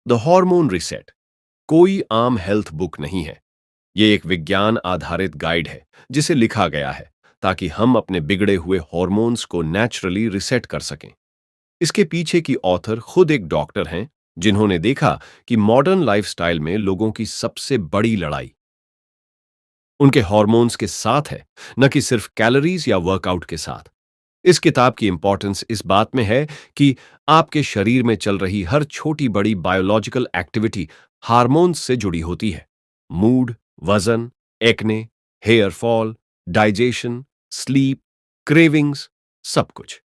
The hormone reset कोई आम health book नहीं है। ये एक विज्ञान आधारित गाइड है जिसे लिखा गया है ताकि हम अपने बिगड़े हुए हार्मोन्स को नेचुरली रिसेट कर सकें। इसके पीछे की ऑथर खुद एक डॉक्टर हैं जिन्होंने देखा कि मॉडर्न लाइफस्टाइल में लोगों की सबसे बड़ी लड़ाई उनके हार्मोन्स के साथ है, न कि सिर्फ कैलोरीज या वर्कआउट के साथ। इस किताब की इंपॉर्टेंस इस बात में है कि आपके शरीर में चल रही हर छोटी बड़ी बायोलॉजिकल एक्टिविटी हार्मोन्स से जुड़ी होती है। मूड, वजन, acne, hair fall, digestion, sleep, cravings, सब कुछ।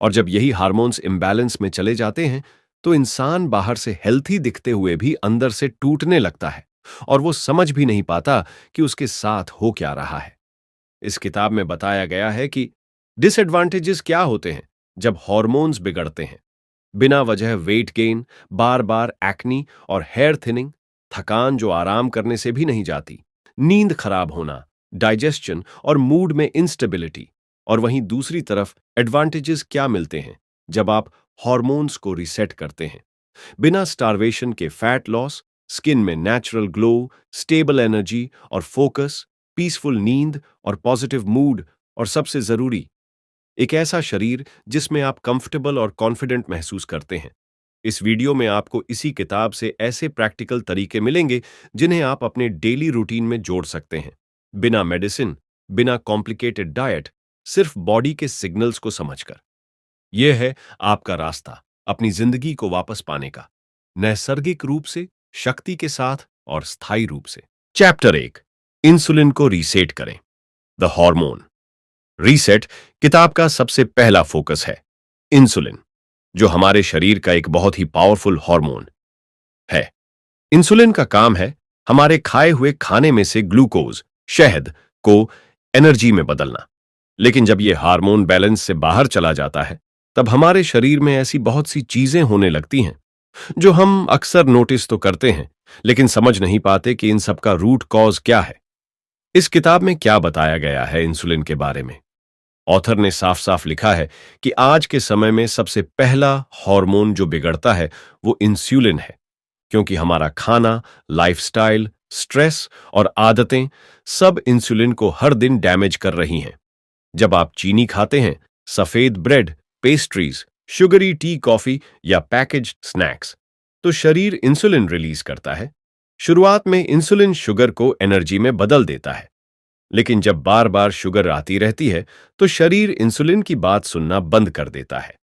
और जब यही हार्मोन्स इम्बैलेंस में चले जाते हैं तो इंसान बाहर से हेल्थी दिखते हुए भी अंदर से टूटने लगता है और वो समझ भी नहीं पाता कि उसके साथ हो क्या रहा है। इस किताब में बताया गया है कि डिसएडवांटेजेस क्या होते हैं जब हार्मोन्स बिगड़ते हैं। बिना वजह वेट गेन, बार बार एक्नी और हेयर थिनिंग, थकान जो आराम करने से भी नहीं जाती, नींद खराब होना, डाइजेशन और मूड में इंस्टेबिलिटी। और वहीं दूसरी तरफ एडवांटेजेस क्या मिलते हैं जब आप हार्मोन्स को रीसेट करते हैं। बिना स्टारवेशन के फैट लॉस, स्किन में नेचुरल ग्लो, स्टेबल एनर्जी और फोकस, पीसफुल नींद और पॉजिटिव मूड, और सबसे जरूरी एक ऐसा शरीर जिसमें आप कंफर्टेबल और कॉन्फिडेंट महसूस करते हैं। इस वीडियो में आपको इसी किताब से ऐसे प्रैक्टिकल तरीके मिलेंगे जिन्हें आप अपने डेली रूटीन में जोड़ सकते हैं, बिना मेडिसिन, बिना कॉम्प्लिकेटेड डाइट, सिर्फ बॉडी के सिग्नल्स को समझकर। यह है आपका रास्ता अपनी जिंदगी को वापस पाने का, नैसर्गिक रूप से, शक्ति के साथ और स्थायी रूप से। चैप्टर 1, इंसुलिन को रीसेट करें। द हार्मोन रीसेट किताब का सबसे पहला फोकस है इंसुलिन, जो हमारे शरीर का एक बहुत ही पावरफुल हार्मोन है। इंसुलिन का काम है हमारे खाए हुए खाने में से ग्लूकोज, शहद को एनर्जी में बदलना। लेकिन जब यह हार्मोन बैलेंस से बाहर चला जाता है तब हमारे शरीर में ऐसी बहुत सी चीजें होने लगती हैं जो हम अक्सर नोटिस तो करते हैं लेकिन समझ नहीं पाते कि इन सब का रूट कॉज क्या है। इस किताब में क्या बताया गया है इंसुलिन के बारे में? ऑथर ने साफ साफ लिखा है कि आज के समय में सबसे पहला हार्मोन जो बिगड़ता है वो इंसुलिन है, क्योंकि हमारा खाना, लाइफस्टाइल, स्ट्रेस और आदतें सब इंसुलिन को हर दिन डैमेज कर रही हैं। जब आप चीनी खाते हैं, सफेद bread, pastries, sugary T, coffee या पैकेज्ड स्नैक्स, तो शरीर इंसुलिन रिलीज करता है। शुरुआत में इंसुलिन शुगर को एनर्जी में बदल देता है, लेकिन जब बार बार शुगर आती रहती है तो शरीर इंसुलिन की बात सुनना बंद कर देता है।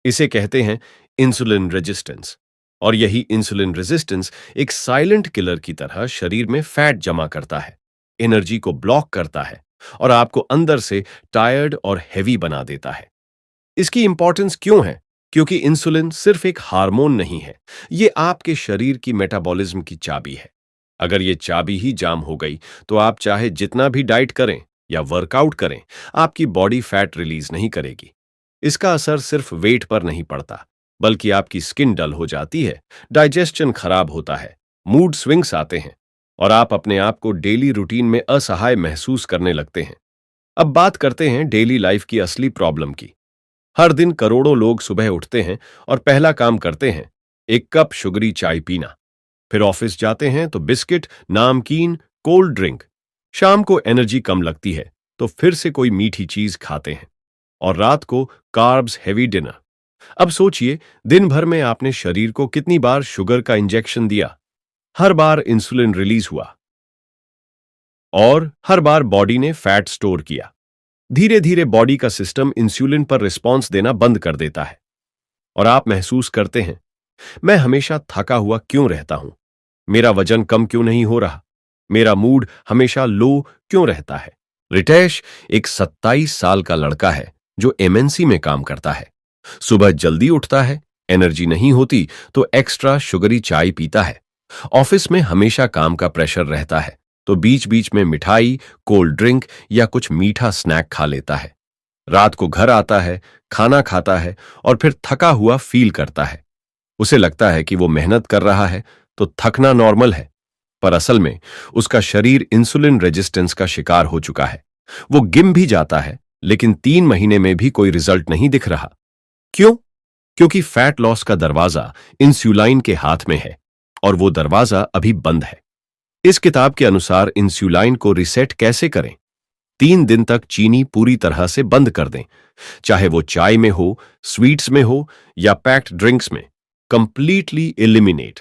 इसे कहते हैं इंसुलिन रेजिस्टेंस। और यही इंसुलिन रेजिस्टेंस एक साइलेंट किलर की तरह शरीर में फैट जमा करता है, एनर्जी को ब्लॉक करता है और आपको अंदर से टायर्ड और हैवी बना देता है। इसकी इंपॉर्टेंस क्यों है? क्योंकि इंसुलिन सिर्फ एक हार्मोन नहीं है, ये आपके शरीर की मेटाबॉलिज्म की चाबी है। अगर ये चाबी ही जाम हो गई तो आप चाहे जितना भी डाइट करें या वर्कआउट करें, आपकी बॉडी फैट रिलीज नहीं करेगी। इसका असर सिर्फ वेट पर नहीं पड़ता, बल्कि आपकी स्किन डल हो जाती है, डाइजेशन खराब होता है, मूड स्विंग्स आते हैं और आप अपने आप को डेली रूटीन में असहाय महसूस करने लगते हैं। अब बात करते हैं डेली लाइफ की असली प्रॉब्लम की। हर दिन करोड़ों लोग सुबह उठते हैं और पहला काम करते हैं एक कप शुगरी चाय पीना। फिर ऑफिस जाते हैं तो बिस्किट, नामकीन, कोल्ड ड्रिंक। शाम को एनर्जी कम लगती है तो फिर से कोई मीठी चीज खाते हैं और रात को कार्ब्स हेवी डिनर। अब सोचिए, दिन भर में आपने शरीर को कितनी बार शुगर का इंजेक्शन दिया, हर बार इंसुलिन रिलीज हुआ और हर बार बॉडी ने फैट स्टोर किया। धीरे धीरे बॉडी का सिस्टम इंसुलिन पर रिस्पॉन्स देना बंद कर देता है और आप महसूस करते हैं, मैं हमेशा थका हुआ क्यों रहता हूं, मेरा वजन कम क्यों नहीं हो रहा, मेरा मूड हमेशा लो क्यों रहता है। रितेश एक 27 साल का लड़का है जो एमएनसी में काम करता है। सुबह जल्दी उठता है, एनर्जी नहीं होती तो एक्स्ट्रा शुगरी चाय पीता है। ऑफिस में हमेशा काम का प्रेशर रहता है तो बीच बीच में मिठाई, कोल्ड ड्रिंक या कुछ मीठा स्नैक खा लेता है। रात को घर आता है, खाना खाता है और फिर थका हुआ फील करता है। उसे लगता है कि वो मेहनत कर रहा है तो थकना नॉर्मल है, पर असल में उसका शरीर इंसुलिन रेजिस्टेंस का शिकार हो चुका है। वो जिम भी जाता है लेकिन 3 महीने में भी कोई रिजल्ट नहीं दिख रहा। क्यों? क्योंकि फैट लॉस का दरवाजा इंसुलिन के हाथ में है और वो दरवाजा अभी बंद है। इस किताब के अनुसार इंसुलिन को रिसेट कैसे करें? 3 दिन तक चीनी पूरी तरह से बंद कर दें, चाहे वो चाय में हो, स्वीट्स में हो या पैक्ड ड्रिंक्स में। Completely eliminate.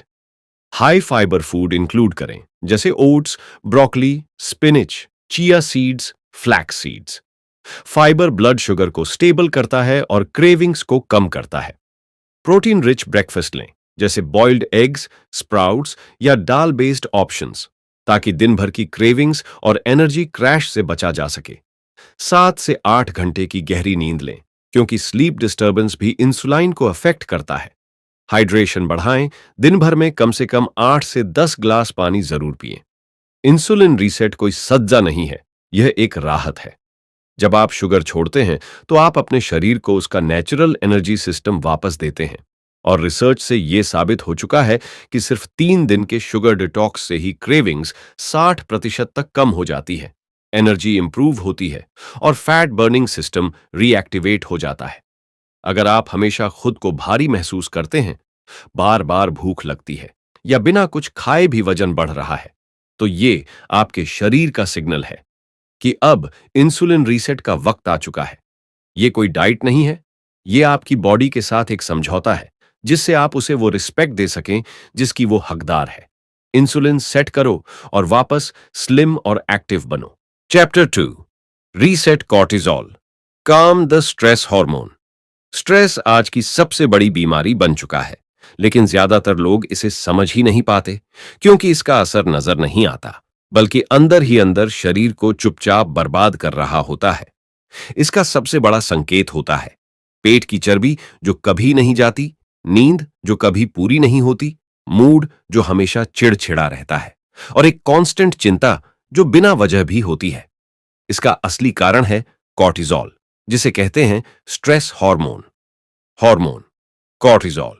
High fibre food include करें, जैसे oats, broccoli, spinach, chia seeds, flax seeds. Fibre blood sugar को स्टेबल करता है और क्रेविंग्स को कम करता है। प्रोटीन रिच ब्रेकफास्ट लें, जैसे बॉइल्ड एग्स, स्प्राउट्स या दाल बेस्ड ऑप्शंस, ताकि दिन भर की क्रेविंग्स और एनर्जी क्रैश से बचा जा सके। 7 से 8 घंटे की गहरी नींद लें, क्योंकि स्लीप डिस्टर्बेंस भी इंसुलिन को अफेक्ट करता है। हाइड्रेशन बढ़ाएं, दिन भर में कम से कम 8 से 10 ग्लास पानी जरूर पिएं। इंसुलिन रीसेट कोई सज्जा नहीं है, यह एक राहत है। जब आप शुगर छोड़ते हैं तो आप अपने शरीर को उसका नेचुरल एनर्जी सिस्टम वापस देते हैं। और रिसर्च से यह साबित हो चुका है कि सिर्फ 3 दिन के शुगर डिटॉक्स से ही क्रेविंग्स 60% तक कम हो जाती है, एनर्जी इंप्रूव होती है और फैट बर्निंग सिस्टम रीएक्टिवेट हो जाता है। अगर आप हमेशा खुद को भारी महसूस करते हैं, बार बार भूख लगती है या बिना कुछ खाए भी वजन बढ़ रहा है, तो ये आपके शरीर का सिग्नल है कि अब इंसुलिन रीसेट का वक्त आ चुका है। ये कोई डाइट नहीं है, ये आपकी बॉडी के साथ एक समझौता है, जिससे आप उसे वो रिस्पेक्ट दे सकें जिसकी वो हकदार है। इंसुलिन सेट करो और वापस स्लिम और एक्टिव बनो। चैप्टर 2, रीसेट कॉर्टिसोल, काम द स्ट्रेस हार्मोन। स्ट्रेस आज की सबसे बड़ी बीमारी बन चुका है, लेकिन ज्यादातर लोग इसे समझ ही नहीं पाते, क्योंकि इसका असर नजर नहीं आता, बल्कि अंदर ही अंदर शरीर को चुपचाप बर्बाद कर रहा होता है। इसका सबसे बड़ा संकेत होता है पेट की चर्बी जो कभी नहीं जाती, नींद जो कभी पूरी नहीं होती, मूड जो हमेशा चिड़चिड़ा रहता है और एक कांस्टेंट चिंता जो बिना वजह भी होती है। इसका असली कारण है कॉर्टिसोल, जिसे कहते हैं स्ट्रेस हार्मोन। हार्मोन कॉर्टिसोल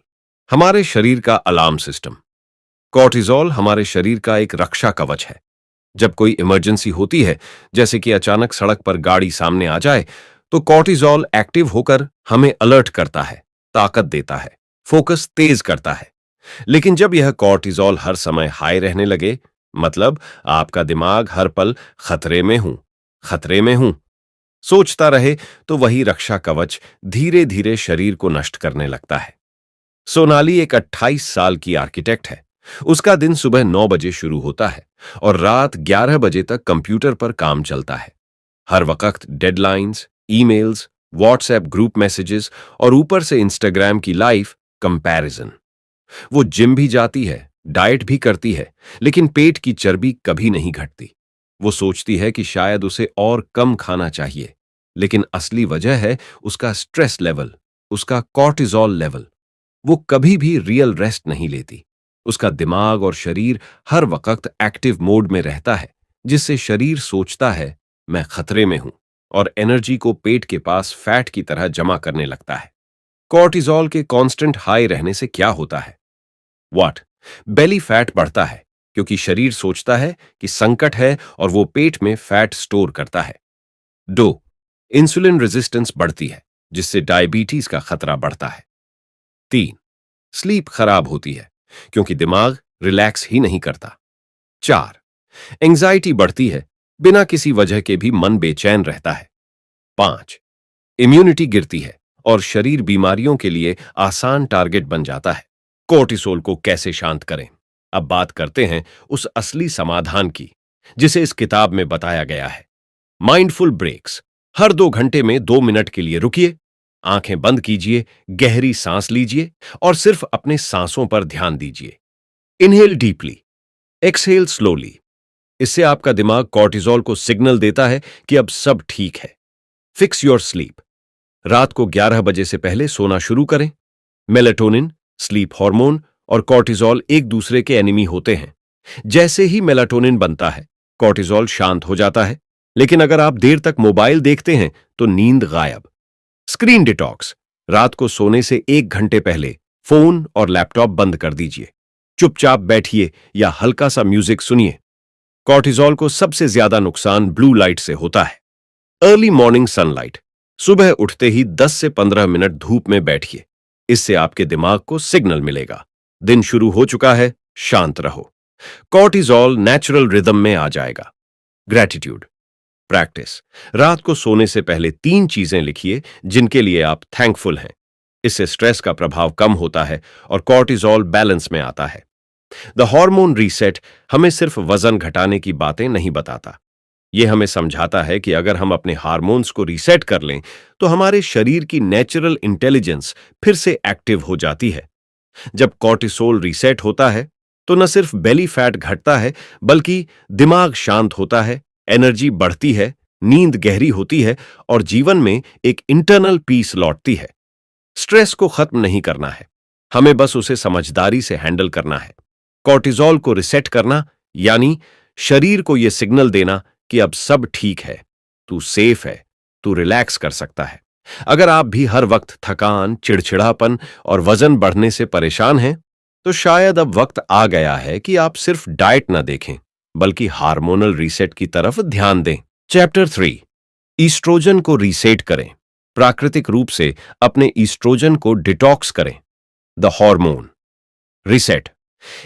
हमारे शरीर का अलार्म सिस्टम। कॉर्टिसोल हमारे शरीर का एक रक्षा कवच है। जब कोई इमरजेंसी होती है, जैसे कि अचानक सड़क पर गाड़ी सामने आ जाए, तो कॉर्टिसोल एक्टिव होकर हमें अलर्ट करता है, ताकत देता है, फोकस तेज करता है। लेकिन जब यह कॉर्टिसोल हर समय हाई रहने लगे, मतलब आपका दिमाग हर पल खतरे में हूं, खतरे में हूं सोचता रहे, तो वही रक्षा कवच धीरे धीरे शरीर को नष्ट करने लगता है। सोनाली एक 28 साल की आर्किटेक्ट है। उसका दिन सुबह 9 बजे शुरू होता है और रात 11 बजे तक कंप्यूटर पर काम चलता है। हर वक्त deadlines, emails, WhatsApp group messages और ऊपर से इंस्टाग्राम की लाइव कंपैरिजन। वो जिम भी जाती है, डाइट भी करती है, लेकिन पेट की चर्बी कभी नहीं घटती। वो सोचती है कि शायद उसे और कम खाना चाहिए, लेकिन असली वजह है उसका स्ट्रेस लेवल, उसका कॉर्टिसोल लेवल। वो कभी भी रियल रेस्ट नहीं लेती। उसका दिमाग और शरीर हर वक्त एक्टिव मोड में रहता है, जिससे शरीर सोचता है मैं खतरे में हूं और एनर्जी को पेट के पास फैट की तरह जमा करने लगता है। कॉर्टिसोल के कांस्टेंट हाई रहने से क्या होता है? व्हाट? बेली फैट बढ़ता है, क्योंकि शरीर सोचता है कि संकट है और वो पेट में फैट स्टोर करता है। 2, इंसुलिन रेजिस्टेंस बढ़ती है, जिससे डायबिटीज का खतरा बढ़ता है। 3, स्लीप खराब होती है, क्योंकि दिमाग रिलैक्स ही नहीं करता। 4, एंजाइटी बढ़ती है, बिना किसी वजह के भी मन बेचैन रहता है। 5, इम्यूनिटी गिरती है और शरीर बीमारियों के लिए आसान टारगेट बन जाता है। कोर्टिसोल को कैसे शांत करें? अब बात करते हैं उस असली समाधान की, जिसे इस किताब में बताया गया है। Mindful breaks. हर 2 घंटे में 2 मिनट के लिए रुकिए, आंखें बंद कीजिए, गहरी सांस लीजिए और सिर्फ अपने सांसों पर ध्यान दीजिए। Inhale deeply, exhale slowly. इससे आपका दिमाग कॉर्टिसोल को सिग्नल देता है कि अब सब ठीक है। Fix your sleep. रात को 11 बजे से पहले सोना शुरू करें। मेलाटोनिन, स्लीप हार्मोन और कॉर्टिसोल एक दूसरे के एनिमी होते हैं। जैसे ही मेलाटोनिन बनता है, कॉर्टिसोल शांत हो जाता है। लेकिन अगर आप देर तक मोबाइल देखते हैं, तो नींद गायब। Screen detox. रात को सोने से 1 घंटे पहले फोन और लैपटॉप बंद कर दीजिए। चुपचाप बैठिए या हल्का सा म्यूजिक सुनिए। कॉर्टिसोल को सबसे ज्यादा नुकसान ब्लू लाइट से होता है। Early morning sunlight. सुबह उठते ही 10 से 15 मिनट धूप में बैठिए। इससे आपके दिमाग को सिग्नल मिलेगा, दिन शुरू हो चुका है, शांत रहो। कॉर्टिजोल नेचुरल रिदम में आ जाएगा। ग्रैटिट्यूड प्रैक्टिस, रात को सोने से पहले 3 चीजें लिखिए जिनके लिए आप थैंकफुल हैं। इससे स्ट्रेस का प्रभाव कम होता है और कॉर्टिजोल बैलेंस में आता है। द हार्मोन रीसेट हमें सिर्फ वजन घटाने की बातें नहीं बताता। यह हमें समझाता है कि अगर हम अपने हार्मोन्स को रीसेट कर लें तो हमारे शरीर की नेचुरल इंटेलिजेंस फिर से एक्टिव हो जाती है। जब कॉर्टिसोल रीसेट होता है तो न सिर्फ बेली फैट घटता है, बल्कि दिमाग शांत होता है, एनर्जी बढ़ती है, नींद गहरी होती है और जीवन में एक इंटरनल पीस लौटती है। स्ट्रेस को खत्म नहीं करना है, हमें बस उसे समझदारी से हैंडल करना है। कॉर्टिसोल को रिसेट करना यानी शरीर को यह सिग्नल देना कि अब सब ठीक है, तू सेफ है, तू रिलैक्स कर सकता है। अगर आप भी हर वक्त थकान, चिड़चिड़ापन और वजन बढ़ने से परेशान हैं, तो शायद अब वक्त आ गया है कि आप सिर्फ डाइट न देखें, बल्कि हार्मोनल रीसेट की तरफ ध्यान दें। चैप्टर 3, ईस्ट्रोजन को रीसेट करें। प्राकृतिक रूप से अपने ईस्ट्रोजन को डिटॉक्स करें। द हार्मोन रीसेट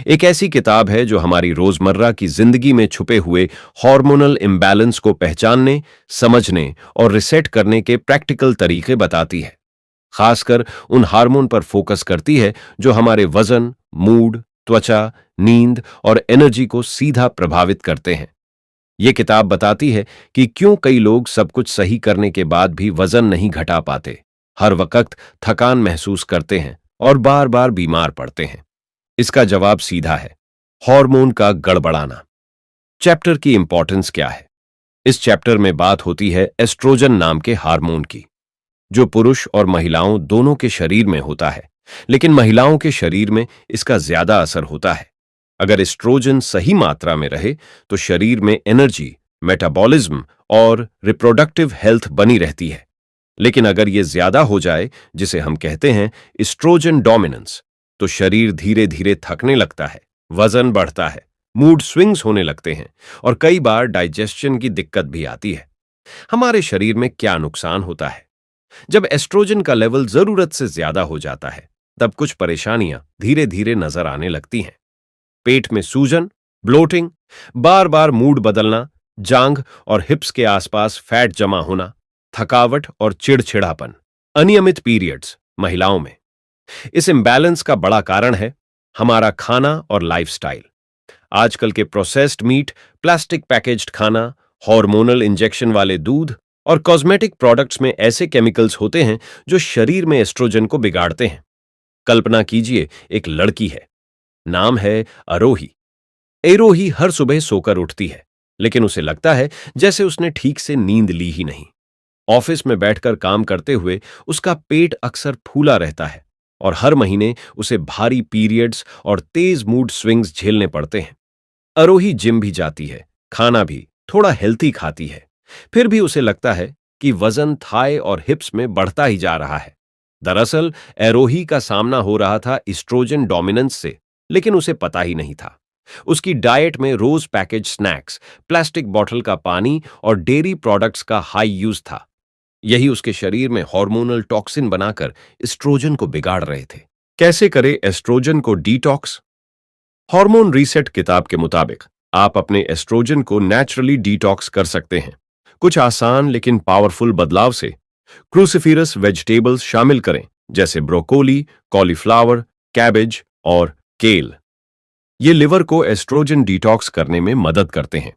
एक ऐसी किताब है जो हमारी रोजमर्रा की जिंदगी में छुपे हुए हार्मोनल इम्बैलेंस को पहचानने, समझने और रिसेट करने के प्रैक्टिकल तरीके बताती है। खासकर उन हार्मोन पर फोकस करती है जो हमारे वजन, मूड, त्वचा, नींद और एनर्जी को सीधा प्रभावित करते हैं। यह किताब बताती है कि क्यों कई लोग सब कुछ सही करने के बाद भी वजन नहीं घटा पाते, हर वक्त थकान महसूस करते हैं और बार बार बीमार पड़ते हैं। इसका जवाब सीधा है, हार्मोन का गड़बड़ाना। चैप्टर की इंपॉर्टेंस क्या है? इस चैप्टर में बात होती है एस्ट्रोजन नाम के हार्मोन की, जो पुरुष और महिलाओं दोनों के शरीर में होता है, लेकिन महिलाओं के शरीर में इसका ज्यादा असर होता है। अगर एस्ट्रोजन सही मात्रा में रहे तो शरीर में एनर्जी, मेटाबॉलिज्म और रिप्रोडक्टिव हेल्थ बनी रहती है। लेकिन अगर यह ज्यादा हो जाए, जिसे हम कहते हैं एस्ट्रोजन डोमिनेंस, तो शरीर धीरे धीरे थकने लगता है, वजन बढ़ता है, मूड स्विंग्स होने लगते हैं और कई बार डाइजेशन की दिक्कत भी आती है। हमारे शरीर में क्या नुकसान होता है? जब एस्ट्रोजन का लेवल जरूरत से ज्यादा हो जाता है, तब कुछ परेशानियां धीरे धीरे नजर आने लगती हैं। पेट में सूजन, ब्लोटिंग, बार बार मूड बदलना, जांघ और हिप्स के आसपास फैट जमा होना, थकावट और चिड़चिड़ापन, अनियमित पीरियड्स महिलाओं में। इस इम्बैलेंस का बड़ा कारण है हमारा खाना और लाइफस्टाइल। आजकल के प्रोसेस्ड मीट, प्लास्टिक पैकेज्ड खाना, हार्मोनल इंजेक्शन वाले दूध और कॉस्मेटिक प्रोडक्ट्स में ऐसे केमिकल्स होते हैं जो शरीर में एस्ट्रोजन को बिगाड़ते हैं। कल्पना कीजिए, एक लड़की है, नाम है आरोही। एरोही हर सुबह सोकर उठती है, लेकिन उसे लगता है जैसे उसने ठीक से नींद ली ही नहीं। ऑफिस में बैठकर काम करते हुए उसका पेट अक्सर फूला रहता है और हर महीने उसे भारी पीरियड्स और तेज मूड स्विंग्स झेलने पड़ते हैं। आरोही जिम भी जाती है, खाना भी थोड़ा हेल्थी खाती है, फिर भी उसे लगता है कि वजन थाई और हिप्स में बढ़ता ही जा रहा है। दरअसल आरोही का सामना हो रहा था एस्ट्रोजन डोमिनेंस से, लेकिन उसे पता ही नहीं था। उसकी डाइट में रोज पैकेज स्नैक्स, प्लास्टिक बॉटल का पानी और डेयरी प्रोडक्ट्स का हाई यूज था। यही उसके शरीर में हार्मोनल टॉक्सिन बनाकर एस्ट्रोजन को बिगाड़ रहे थे। कैसे करें एस्ट्रोजन को डिटॉक्स? हार्मोन रीसेट किताब के मुताबिक आप अपने एस्ट्रोजन को नेचुरली डिटॉक्स कर सकते हैं, कुछ आसान लेकिन पावरफुल बदलाव से। क्रूसिफेरस वेजिटेबल्स शामिल करें, जैसे ब्रोकोली, कॉलीफ्लावर, कैबेज और केल। ये लिवर को एस्ट्रोजन डिटॉक्स करने में मदद करते हैं।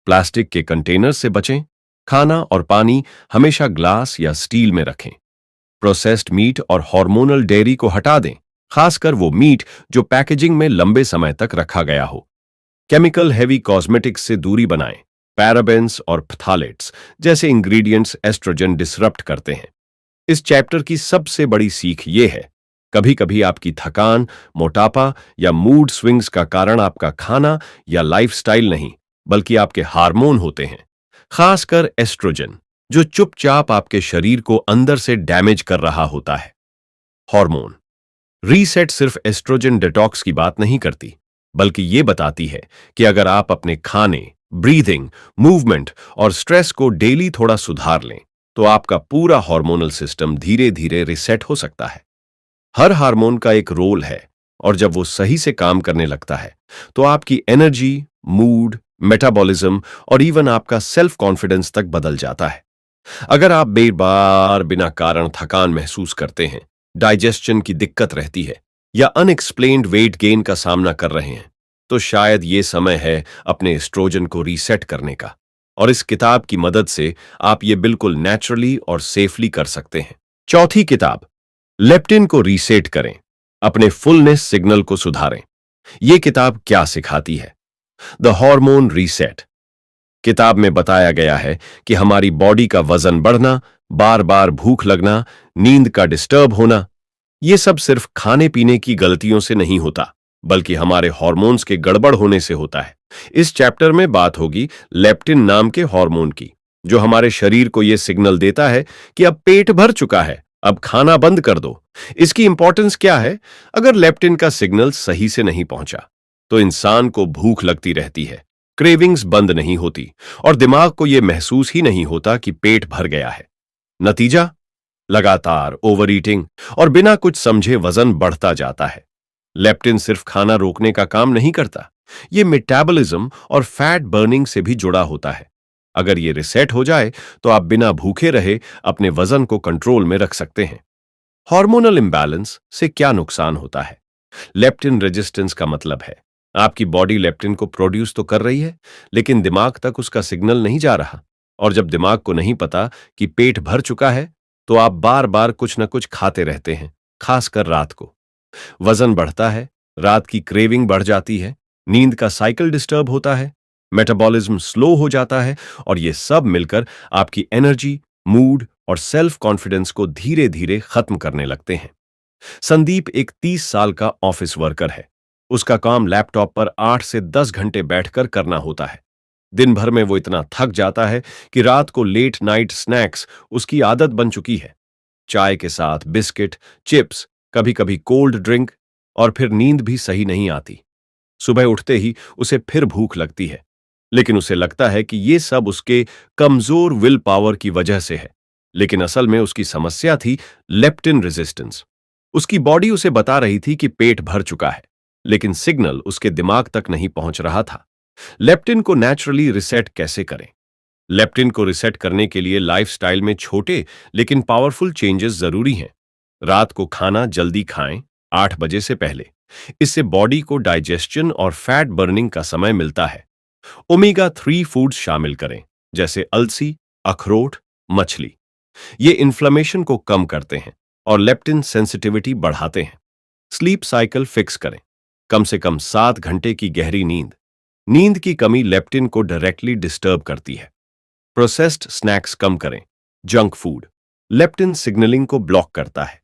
प्लास्टिक के कंटेनर से बचें, खाना और पानी हमेशा ग्लास या स्टील में रखें। प्रोसेस्ड मीट और हार्मोनल डेयरी को हटा दें, खासकर वो मीट जो पैकेजिंग में लंबे समय तक रखा गया हो। केमिकल हेवी कॉस्मेटिक्स से दूरी बनाएं। पैराबेन्स और फ्थालेट्स जैसे इंग्रेडिएंट्स एस्ट्रोजन डिसरप्ट करते हैं। इस चैप्टर की सबसे बड़ी सीख ये है, कभी कभी आपकी थकान, मोटापा या मूड स्विंग्स का कारण आपका खाना या लाइफस्टाइल नहीं, बल्कि आपके हार्मोन होते हैं, खासकर एस्ट्रोजन, जो चुपचाप आपके शरीर को अंदर से डैमेज कर रहा होता है। हार्मोन रीसेट सिर्फ एस्ट्रोजन डिटॉक्स की बात नहीं करती, बल्कि ये बताती है कि अगर आप अपने खाने, ब्रीदिंग, मूवमेंट और स्ट्रेस को डेली थोड़ा सुधार लें, तो आपका पूरा हार्मोनल सिस्टम धीरे धीरे रिसेट हो सकता है। हर हार्मोन का एक रोल है और जब वो सही से काम करने लगता है तो आपकी एनर्जी, मूड, मेटाबॉलिज्म और इवन आपका सेल्फ कॉन्फिडेंस तक बदल जाता है। अगर आप बार बिना कारण थकान महसूस करते हैं, डाइजेशन की दिक्कत रहती है या अनएक्सप्लेन्ड वेट गेन का सामना कर रहे हैं, तो शायद ये समय है अपने एस्ट्रोजन को रीसेट करने का। और इस किताब की मदद से आप ये बिल्कुल नेचुरली और सेफली कर सकते हैं। चौथी किताब, लेप्टिन को रीसेट करें, अपने फुलनेस सिग्नल को सुधारें। ये किताब क्या सिखाती है? The hormone reset. किताब में बताया गया है कि हमारी बॉडी का वजन बढ़ना, बार बार भूख लगना, नींद का डिस्टर्ब होना, ये सब सिर्फ खाने पीने की गलतियों से नहीं होता, बल्कि हमारे हार्मोन्स के गड़बड़ होने से होता है। इस चैप्टर में बात होगी लेप्टिन नाम के हार्मोन की, जो हमारे शरीर को यह सिग्नल देता है कि अब पेट भर चुका है, अब खाना बंद कर दो। इसकी इंपॉर्टेंस क्या है? अगर लेप्टिन का सिग्नल सही से नहीं पहुंचा तो इंसान को भूख लगती रहती है, क्रेविंग्स बंद नहीं होती और दिमाग को यह महसूस ही नहीं होता कि पेट भर गया है। नतीजा, लगातार ओवर ईटिंग और बिना कुछ समझे वजन बढ़ता जाता है। लेप्टिन सिर्फ खाना रोकने का काम नहीं करता, यह मेटाबॉलिज्म और फैट बर्निंग से भी जुड़ा होता है। अगर ये रिसेट हो जाए तो आप बिना भूखे रहे अपने वजन को कंट्रोल में रख सकते हैं। हार्मोनल इंबैलेंस से क्या नुकसान होता है? लेप्टिन रेजिस्टेंस का मतलब है आपकी बॉडी लेप्टिन को प्रोड्यूस तो कर रही है, लेकिन दिमाग तक उसका सिग्नल नहीं जा रहा। और जब दिमाग को नहीं पता कि पेट भर चुका है, तो आप बार बार कुछ न कुछ खाते रहते हैं, खासकर रात को। वजन बढ़ता है, रात की क्रेविंग बढ़ जाती है, नींद का साइकिल डिस्टर्ब होता है, मेटाबॉलिज्म स्लो हो जाता है और ये सब मिलकर आपकी एनर्जी, मूड और सेल्फ कॉन्फिडेंस को धीरे धीरे खत्म करने लगते हैं। संदीप एक 30 साल का ऑफिस वर्कर है। उसका काम लैपटॉप पर 8 से 10 घंटे बैठकर करना होता है। दिन भर में वो इतना थक जाता है कि रात को लेट नाइट स्नैक्स उसकी आदत बन चुकी है। चाय के साथ बिस्किट, चिप्स, कभी कभी कोल्ड ड्रिंक, और फिर नींद भी सही नहीं आती। सुबह उठते ही उसे फिर भूख लगती है, लेकिन उसे लगता है कि ये सब उसके कमजोर विल पावर की वजह से है। लेकिन असल में उसकी समस्या थी लेप्टिन रेजिस्टेंस। उसकी बॉडी उसे बता रही थी कि पेट भर चुका है, लेकिन सिग्नल उसके दिमाग तक नहीं पहुंच रहा था। लेप्टिन को नेचुरली रिसेट कैसे करें? लेप्टिन को रिसेट करने के लिए लाइफस्टाइल में छोटे लेकिन पावरफुल चेंजेस जरूरी हैं। रात को खाना जल्दी खाएं, 8 बजे से पहले। इससे बॉडी को डाइजेशन और फैट बर्निंग का समय मिलता है। ओमेगा 3 फूड्स शामिल करें, जैसे अलसी, अखरोट, मछली। ये इन्फ्लेमेशन को कम करते हैं और लेप्टिन सेंसिटिविटी बढ़ाते हैं। स्लीप साइकिल फिक्स करें, कम से कम 7 घंटे की गहरी नींद। नींद की कमी लेप्टिन को डायरेक्टली डिस्टर्ब करती है। प्रोसेस्ड स्नैक्स कम करें, जंक फूड लेप्टिन सिग्नलिंग को ब्लॉक करता है।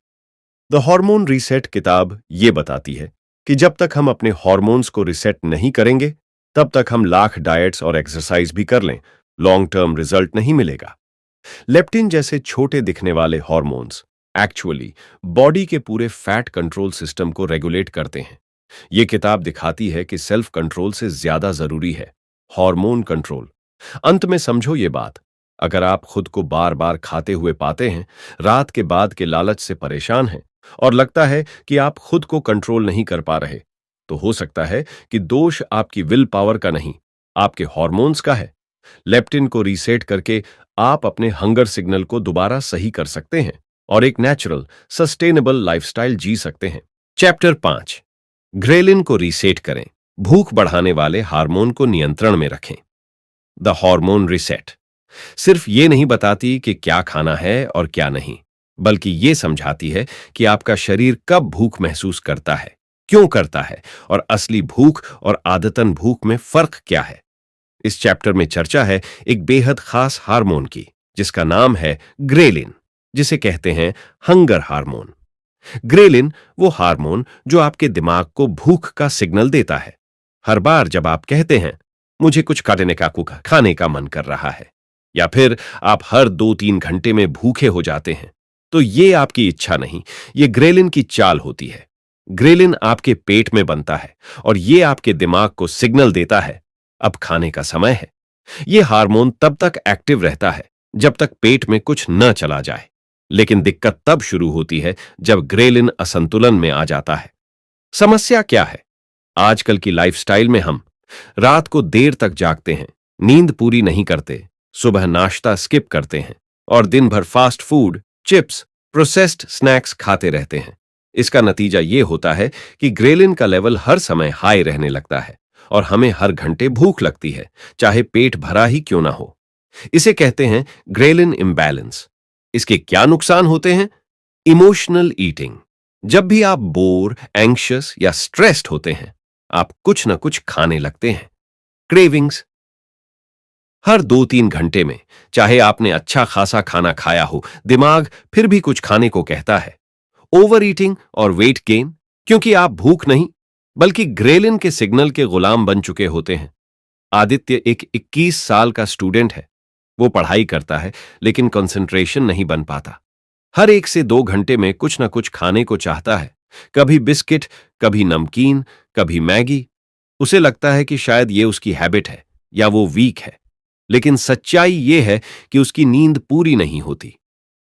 द हार्मोन रीसेट किताब ये बताती है कि जब तक हम अपने हार्मोन्स को रिसेट नहीं करेंगे, तब तक हम लाख डाइट्स और एक्सरसाइज भी कर लें, लॉन्ग टर्म रिजल्ट नहीं मिलेगा। लेप्टिन जैसे छोटे दिखने वाले हार्मोन्स एक्चुअली बॉडी के पूरे फैट कंट्रोल सिस्टम को रेगुलेट करते हैं। यह किताब दिखाती है कि सेल्फ कंट्रोल से ज्यादा जरूरी है हार्मोन कंट्रोल। अंत में समझो ये बात, अगर आप खुद को बार बार खाते हुए पाते हैं, रात के बाद के लालच से परेशान हैं और लगता है कि आप खुद को कंट्रोल नहीं कर पा रहे, तो हो सकता है कि दोष आपकी विल पावर का नहीं, आपके हार्मोन्स का है। लेप्टिन को रीसेट करके आप अपने हंगर सिग्नल को दोबारा सही कर सकते हैं और एक नेचुरल, सस्टेनेबल लाइफस्टाइल जी सकते हैं। चैप्टर 5, ग्रेलिन को रीसेट करें, भूख बढ़ाने वाले हार्मोन को नियंत्रण में रखें। द हार्मोन रिसेट सिर्फ ये नहीं बताती कि क्या खाना है और क्या नहीं, बल्कि ये समझाती है कि आपका शरीर कब भूख महसूस करता है, क्यों करता है और असली भूख और आदतन भूख में फर्क क्या है। इस चैप्टर में चर्चा है एक बेहद खास हार्मोन की, जिसका नाम है ग्रेलिन, जिसे कहते हैं हंगर हार्मोन। ग्रेलिन वो हार्मोन जो आपके दिमाग को भूख का सिग्नल देता है। हर बार जब आप कहते हैं मुझे कुछ खाने का मन कर रहा है, या फिर आप हर 2-3 घंटे में भूखे हो जाते हैं, तो ये आपकी इच्छा नहीं, ये ग्रेलिन की चाल होती है। ग्रेलिन आपके पेट में बनता है और ये आपके दिमाग को सिग्नल देता है अब खाने का समय है। ये हार्मोन तब तक एक्टिव रहता है जब तक पेट में कुछ न चला जाए, लेकिन दिक्कत तब शुरू होती है जब ग्रेलिन असंतुलन में आ जाता है। समस्या क्या है? आजकल की लाइफस्टाइल में हम रात को देर तक जागते हैं, नींद पूरी नहीं करते, सुबह नाश्ता स्किप करते हैं और दिन भर fast food, chips, processed snacks खाते रहते हैं। इसका नतीजा यह होता है कि ग्रेलिन का लेवल हर समय हाई रहने लगता है और हमें हर घंटे भूख लगती है, चाहे पेट भरा ही क्यों ना हो। इसे कहते हैं ग्रेलिन इम्बैलेंस। इसके क्या नुकसान होते हैं? Emotional eating. जब भी आप बोर, एंग्शियस या स्ट्रेस्ड होते हैं, आप कुछ ना कुछ खाने लगते हैं। क्रेविंग्स। हर 2-3 घंटे में, चाहे आपने अच्छा खासा खाना खाया हो, दिमाग फिर भी कुछ खाने को कहता है। ओवर ईटिंग और वेट गेन, क्योंकि आप भूख नहीं बल्कि ग्रेलिन के सिग्नल के गुलाम बन चुके होते हैं। आदित्य एक 21 साल का स्टूडेंट है। वो पढ़ाई करता है लेकिन कंसंट्रेशन नहीं बन पाता। हर 1 से 2 घंटे में कुछ ना कुछ खाने को चाहता है। कभी बिस्किट, कभी नमकीन, कभी मैगी। उसे लगता है कि शायद ये उसकी हैबिट है या वो वीक है, लेकिन सच्चाई ये है कि उसकी नींद पूरी नहीं होती।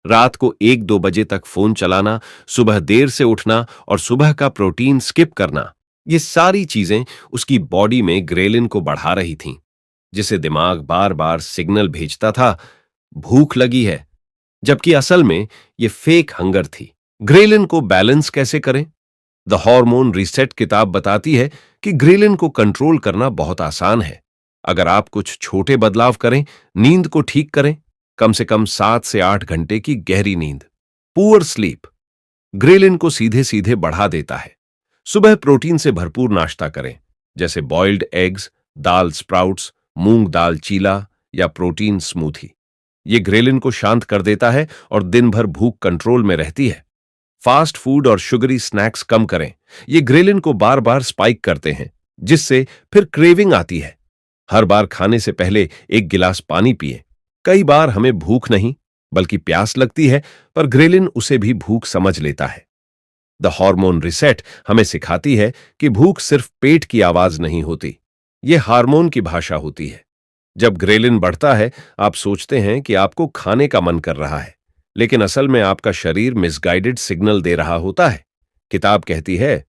रात को 1-2 बजे तक फोन चलाना, सुबह देर से उठना और सुबह का प्रोटीन स्किप करना, ये सारी चीजें उसकी बॉडी में ग्रेलिन को बढ़ा रही थीं, जिसे दिमाग बार बार सिग्नल भेजता था, भूख लगी है, जबकि असल में ये फेक हंगर थी। ग्रेलिन को बैलेंस कैसे करें? द हार्मोन रीसेट किताब बताती है कि ग्रेलिन को कंट्रोल करना बहुत आसान है। अगर आप कुछ छोटे बदलाव करें, नींद को ठीक करें, कम से कम 7 से 8 घंटे की गहरी नींद। पुअर स्लीप ग्रेलिन को सीधे सीधे बढ़ा देता है। सुबह प्रोटीन से भरपूर नाश्ता करें, जैसे बॉइल्ड एग्स, दाल स्प्राउट्स, मूंग दाल चीला या प्रोटीन स्मूथी। ये ग्रेलिन को शांत कर देता है और दिन भर भूख कंट्रोल में रहती है। फास्ट फूड और शुगरी स्नैक्स कम करें। ये ग्रेलिन को बार बार स्पाइक करते हैं, जिससे फिर क्रेविंग आती है। हर बार खाने से पहले 1 गिलास पानी पिए। कई बार हमें भूख नहीं बल्कि प्यास लगती है, पर ग्रेलिन उसे भी भूख समझ लेता है। द हार्मोन रिसेट हमें सिखाती है कि भूख सिर्फ पेट की आवाज नहीं होती, यह हार्मोन की भाषा होती है। जब ग्रेलिन बढ़ता है, आप सोचते हैं कि आपको खाने का मन कर रहा है, लेकिन असल में आपका शरीर मिसगाइडेड सिग्नल दे रहा होता है। किताब कहती है,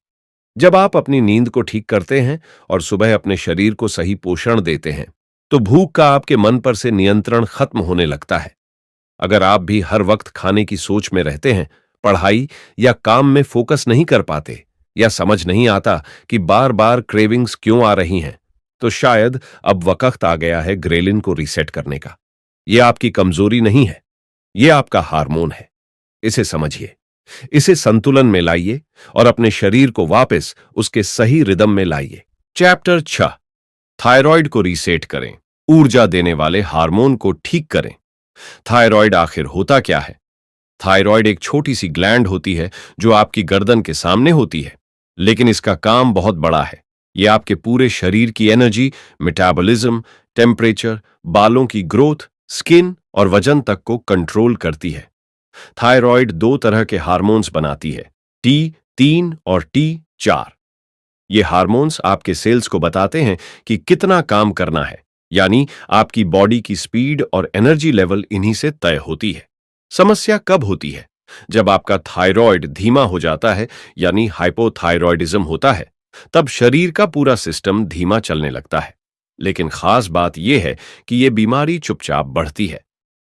जब आप अपनी नींद को ठीक करते हैं और सुबह अपने शरीर को सही पोषण देते हैं, तो भूख का आपके मन पर से नियंत्रण खत्म होने लगता है। अगर आप भी हर वक्त खाने की सोच में रहते हैं, पढ़ाई या काम में फोकस नहीं कर पाते, या समझ नहीं आता कि बार बार क्रेविंग्स क्यों आ रही हैं, तो शायद अब वक्त आ गया है ग्रेलिन को रीसेट करने का। यह आपकी कमजोरी नहीं है, यह आपका हार्मोन है। इसे समझिए, इसे संतुलन में लाइए और अपने शरीर को वापस उसके सही रिदम में लाइए। चैप्टर 6, थायराइड को रीसेट करें, ऊर्जा देने वाले हार्मोन को ठीक करें। थायराइड आखिर होता क्या है? थायराइड एक छोटी सी ग्लैंड होती है जो आपकी गर्दन के सामने होती है, लेकिन इसका काम बहुत बड़ा है। यह आपके पूरे शरीर की एनर्जी, मेटाबॉलिज्म, टेम्परेचर, बालों की ग्रोथ, स्किन और वजन तक को कंट्रोल करती है। थायराइड 2 तरह के हार्मोन्स बनाती है, T3 और T4। ये हार्मोन्स आपके सेल्स को बताते हैं कि कितना काम करना है, यानी आपकी बॉडी की स्पीड और एनर्जी लेवल इन्हीं से तय होती है। समस्या कब होती है? जब आपका थायराइड धीमा हो जाता है, यानी हाइपोथायराइडिज्म होता है, तब शरीर का पूरा सिस्टम धीमा चलने लगता है। लेकिन खास बात यह है कि यह बीमारी चुपचाप बढ़ती है,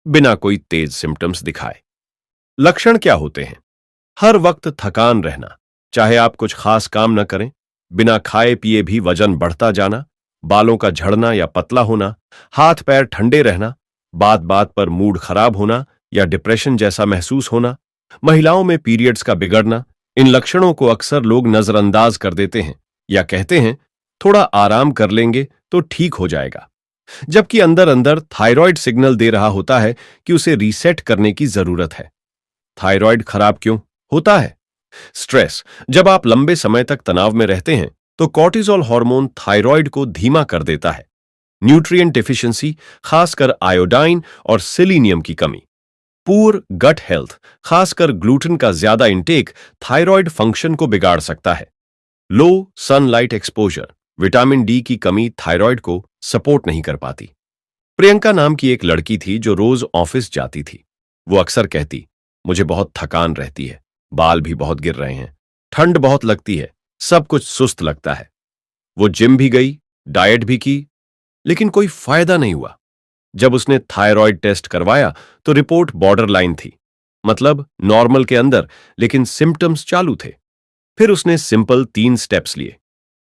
बिना कोई तेज सिम्टम्स दिखाए। लक्षण क्या होते हैं? हर वक्त थकान रहना, चाहे आप कुछ खास काम न करें, बिना खाए पिए भी वजन बढ़ता जाना, बालों का झड़ना या पतला होना, हाथ पैर ठंडे रहना, बात बात पर मूड खराब होना या डिप्रेशन जैसा महसूस होना, महिलाओं में पीरियड्स का बिगड़ना। इन लक्षणों को अक्सर लोग नजरअंदाज कर देते हैं या कहते हैं थोड़ा आराम कर लेंगे तो ठीक हो जाएगा, जबकि अंदर अंदर थायराइड सिग्नल दे रहा होता है कि उसे रीसेट करने की जरूरत है। थायराइड खराब क्यों होता है? स्ट्रेस। जब आप लंबे समय तक तनाव में रहते हैं तो कॉर्टिसोल हार्मोन थायराइड को धीमा कर देता है। न्यूट्रिएंट डेफिशिएंसी, खासकर आयोडाइन और सेलेनियम की कमी। पुअर गट हेल्थ, खासकर ग्लूटेन का ज्यादा इंटेक थायराइड फंक्शन को बिगाड़ सकता है। लो सनलाइट एक्सपोजर, विटामिन डी की कमी थायराइड को सपोर्ट नहीं कर पाती। प्रियंका नाम की एक लड़की थी जो रोज ऑफिस जाती थी। वो अक्सर कहती, मुझे बहुत थकान रहती है, बाल भी बहुत गिर रहे हैं, ठंड बहुत लगती है, सब कुछ सुस्त लगता है। वो जिम भी गई, डाइट भी की, लेकिन कोई फायदा नहीं हुआ। जब उसने थायराइड टेस्ट करवाया तो रिपोर्ट बॉर्डर लाइन थी, मतलब नॉर्मल के अंदर, लेकिन सिम्टम्स चालू थे। फिर उसने सिंपल 3 स्टेप्स लिए।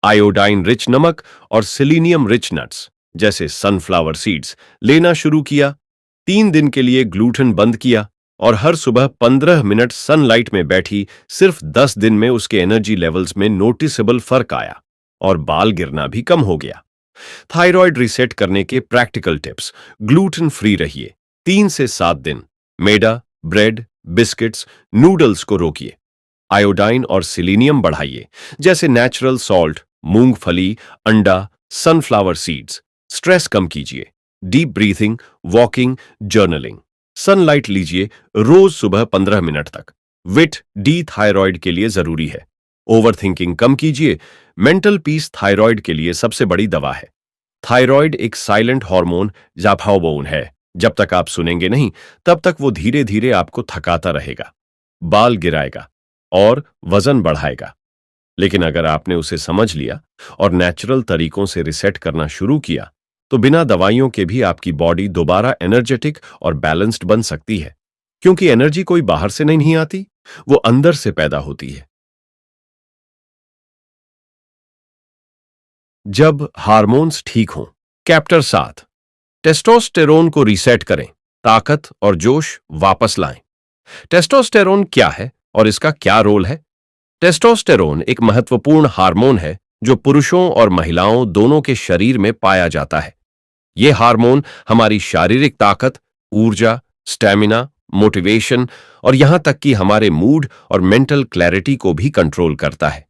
आयोडाइन रिच नमक और सिलीनियम रिच नट्स जैसे सनफ्लावर सीड्स लेना शुरू किया। 3 दिन के लिए ग्लूटेन बंद किया और हर सुबह 15 मिनट सनलाइट में बैठी। सिर्फ 10 दिन में उसके एनर्जी लेवल्स में नोटिसेबल फर्क आया और बाल गिरना भी कम हो गया। थायराइड रिसेट करने के प्रैक्टिकल टिप्स। ग्लूटेन फ्री रहिए 3 से 7 दिन। मैदा, ब्रेड, बिस्किट्स, नूडल्स को रोकिए। आयोडाइन और सिलीनियम बढ़ाइए, जैसे नेचुरल सॉल्ट, मूंगफली, अंडा, सनफ्लावर सीड्स। स्ट्रेस कम कीजिए। Deep breathing, walking, journaling. Sunlight लीजिए रोज सुबह 15 मिनट तक। विट डी थायराइड के लिए जरूरी है। ओवर थिंकिंग कम कीजिए। मेंटल पीस थायराइड के लिए सबसे बड़ी दवा है। थायराइड एक साइलेंट हार्मोन जाफाओबोन है। जब तक आप सुनेंगे नहीं, तब तक वो धीरे धीरे आपको थकाता रहेगा, बाल गिराएगा और वजन बढ़ाएगा। लेकिन अगर आपने उसे समझ लिया और नेचुरल तरीकों से रिसेट करना शुरू किया, तो बिना दवाइयों के भी आपकी बॉडी दोबारा एनर्जेटिक और बैलेंस्ड बन सकती है। क्योंकि एनर्जी कोई बाहर से नहीं आती, वो अंदर से पैदा होती है। जब हार्मोन्स ठीक हों। चैप्टर 7। टेस्टोस्टेरोन को रीसेट करें, ताकत और जोश वापस लाएं। टेस्टोस्टेरोन क्या है और इसका क्या रोल है? टेस्टोस्टेरोन एक महत्वपूर्ण हार्मोन है जो पुरुषों और महिलाओं दोनों के शरीर में पाया जाता है। यह हार्मोन हमारी शारीरिक ताकत, ऊर्जा, स्टैमिना, मोटिवेशन और यहां तक कि हमारे मूड और मेंटल क्लैरिटी को भी कंट्रोल करता है।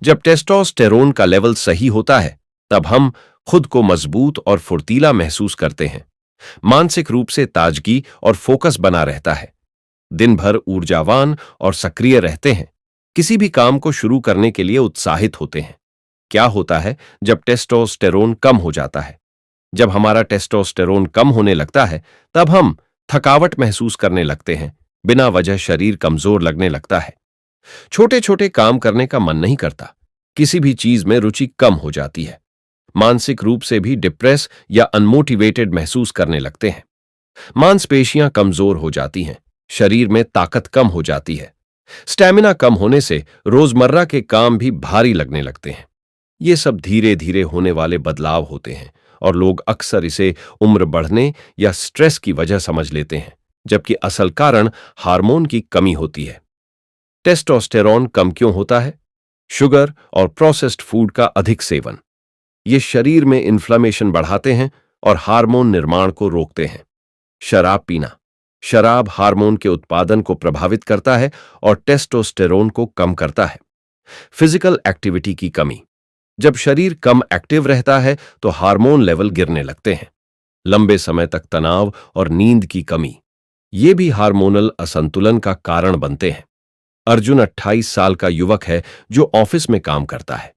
जब टेस्टोस्टेरोन का लेवल सही होता है, तब हम खुद को मजबूत और फुर्तीला महसूस करते हैं। मानसिक रूप से ताजगी और फोकस बना रहता है। दिन भर ऊर्जावान और सक्रिय रहते हैं। किसी भी काम को शुरू करने के लिए उत्साहित होते हैं। क्या होता है जब टेस्टोस्टेरोन कम हो जाता है? जब हमारा टेस्टोस्टेरोन कम होने लगता है, तब हम थकावट महसूस करने लगते हैं। बिना वजह शरीर कमजोर लगने लगता है। छोटे छोटे काम करने का मन नहीं करता। किसी भी चीज में रुचि कम हो जाती है। मानसिक रूप से भी डिप्रेस या अनमोटिवेटेड महसूस करने लगते हैं। मांसपेशियां कमजोर हो जाती हैं। शरीर में ताकत कम हो जाती है। स्टैमिना कम होने से रोजमर्रा के काम भी भारी लगने लगते हैं। ये सब धीरे धीरे होने वाले बदलाव होते हैं और लोग अक्सर इसे उम्र बढ़ने या स्ट्रेस की वजह समझ लेते हैं, जबकि असल कारण हार्मोन की कमी होती है। टेस्टोस्टेरोन कम क्यों होता है? शुगर और प्रोसेस्ड फूड का अधिक सेवन। ये शरीर में इन्फ्लेमेशन बढ़ाते हैं और हार्मोन निर्माण को रोकते हैं। शराब पीना। शराब हार्मोन के उत्पादन को प्रभावित करता है और टेस्टोस्टेरोन को कम करता है। फिजिकल एक्टिविटी की कमी। जब शरीर कम एक्टिव रहता है तो हार्मोन लेवल गिरने लगते हैं। लंबे समय तक तनाव और नींद की कमी, ये भी हार्मोनल असंतुलन का कारण बनते हैं। अर्जुन 28 साल का युवक है जो ऑफिस में काम करता है।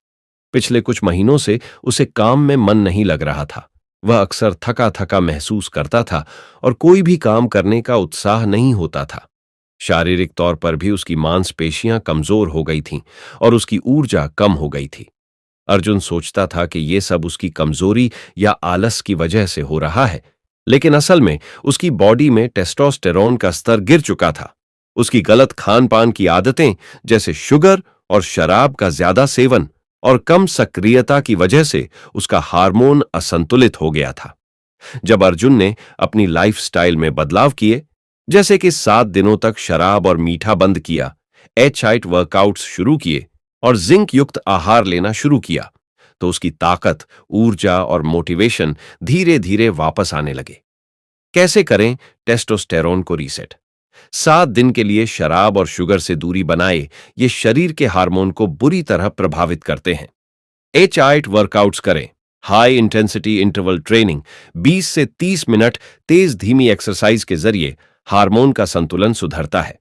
पिछले कुछ महीनों से उसे काम में मन नहीं लग रहा था। वह अक्सर थका थका महसूस करता था और कोई भी काम करने का उत्साह नहीं होता था। शारीरिक तौर पर भी उसकी मांसपेशियां कमजोर हो गई थीं और उसकी ऊर्जा कम हो गई थी। अर्जुन सोचता था कि यह सब उसकी कमजोरी या आलस की वजह से हो रहा है, लेकिन असल में उसकी बॉडी में टेस्टोस्टेरोन का स्तर गिर चुका था। उसकी गलत खान पान की आदतें, जैसे शुगर और शराब का ज्यादा सेवन और कम सक्रियता की वजह से उसका हार्मोन असंतुलित हो गया था। जब अर्जुन ने अपनी लाइफस्टाइल में बदलाव किए, जैसे कि 7 दिनों तक शराब और मीठा बंद किया, HIIT वर्कआउट्स शुरू किए और जिंक युक्त आहार लेना शुरू किया, तो उसकी ताकत, ऊर्जा और मोटिवेशन धीरे धीरे वापस आने लगे। कैसे करें टेस्टोस्टेरोन को रीसेट? 7 दिन के लिए शराब और शुगर से दूरी बनाए। ये शरीर के हार्मोन को बुरी तरह प्रभावित करते हैं। HIIT वर्कआउट्स करें। High intensity interval training. 20 से 30 मिनट तेज धीमी एक्सरसाइज के जरिए हार्मोन का संतुलन सुधरता है।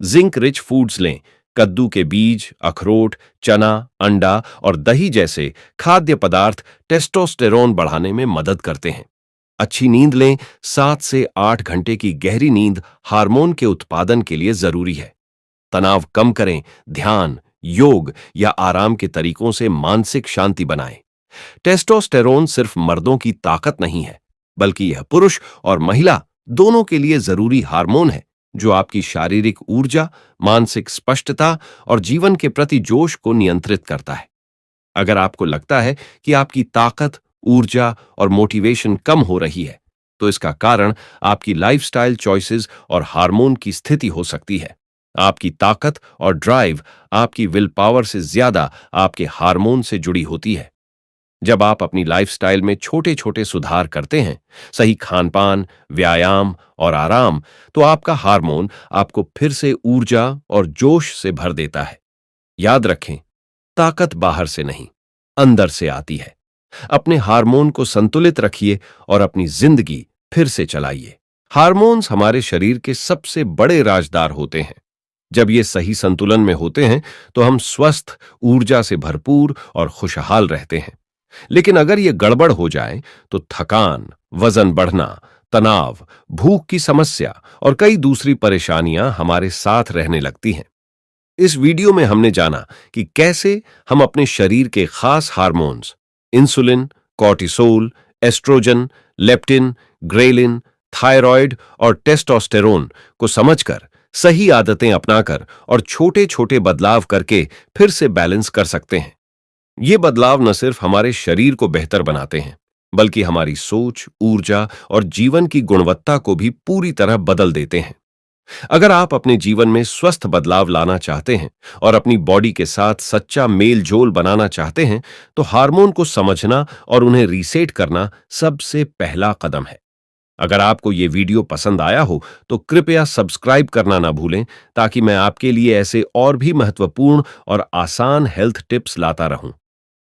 जिंक रिच फूड्स लें। कद्दू के बीज, अखरोट, चना, अंडा और दही जैसे खाद्य पदार्थ टेस्टोस्टेरोन बढ़ाने में मदद करते हैं। अच्छी नींद लें। 7 से 8 घंटे की गहरी नींद हार्मोन के उत्पादन के लिए जरूरी है। तनाव कम करें। ध्यान, योग या आराम के तरीकों से मानसिक शांति बनाएं। टेस्टोस्टेरोन सिर्फ मर्दों की ताकत नहीं है, बल्कि यह पुरुष और महिला दोनों के लिए जरूरी हार्मोन है, जो आपकी शारीरिक ऊर्जा, मानसिक स्पष्टता और जीवन के प्रति जोश को नियंत्रित करता है। अगर आपको लगता है कि आपकी ताकत, ऊर्जा और मोटिवेशन कम हो रही है, तो इसका कारण आपकी लाइफस्टाइल चॉइसेस और हार्मोन की स्थिति हो सकती है। आपकी ताकत और ड्राइव आपकी विल पावर से ज्यादा आपके हार्मोन से जुड़ी होती है। जब आप अपनी लाइफस्टाइल में छोटे छोटे सुधार करते हैं, सही खानपान, व्यायाम और आराम, तो आपका हार्मोन आपको फिर से ऊर्जा और जोश से भर देता है। याद रखें, ताकत बाहर से नहीं, अंदर से आती है। अपने हार्मोन को संतुलित रखिए और अपनी जिंदगी फिर से चलाइए। हार्मोन्स हमारे शरीर के सबसे बड़े राजदार होते हैं। जब ये सही संतुलन में होते हैं, तो हम स्वस्थ, ऊर्जा से भरपूर और खुशहाल रहते हैं। लेकिन अगर ये गड़बड़ हो जाए, तो थकान, वजन बढ़ना, तनाव, भूख की समस्या और कई दूसरी परेशानियां हमारे साथ रहने लगती हैं। इस वीडियो में हमने जाना कि कैसे हम अपने शरीर के खास hormones insulin, cortisol, oestrogen, leptin, ghrelin, thyroid और टेस्टोस्टेरोन को समझकर, सही आदतें अपनाकर और छोटे छोटे बदलाव करके फिर से बैलेंस कर सकते हैं। ये बदलाव न सिर्फ हमारे शरीर को बेहतर बनाते हैं, बल्कि हमारी सोच, ऊर्जा और जीवन की गुणवत्ता को भी पूरी तरह बदल देते हैं। अगर आप अपने जीवन में स्वस्थ बदलाव लाना चाहते हैं और अपनी बॉडी के साथ सच्चा मेल जोल बनाना चाहते हैं, तो हार्मोन को समझना और उन्हें रीसेट करना सबसे पहला कदम है। अगर आपको ये वीडियो पसंद आया हो, तो कृपया सब्सक्राइब करना ना भूलें, ताकि मैं आपके लिए ऐसे और भी महत्वपूर्ण और आसान हेल्थ टिप्स लाता रहूं।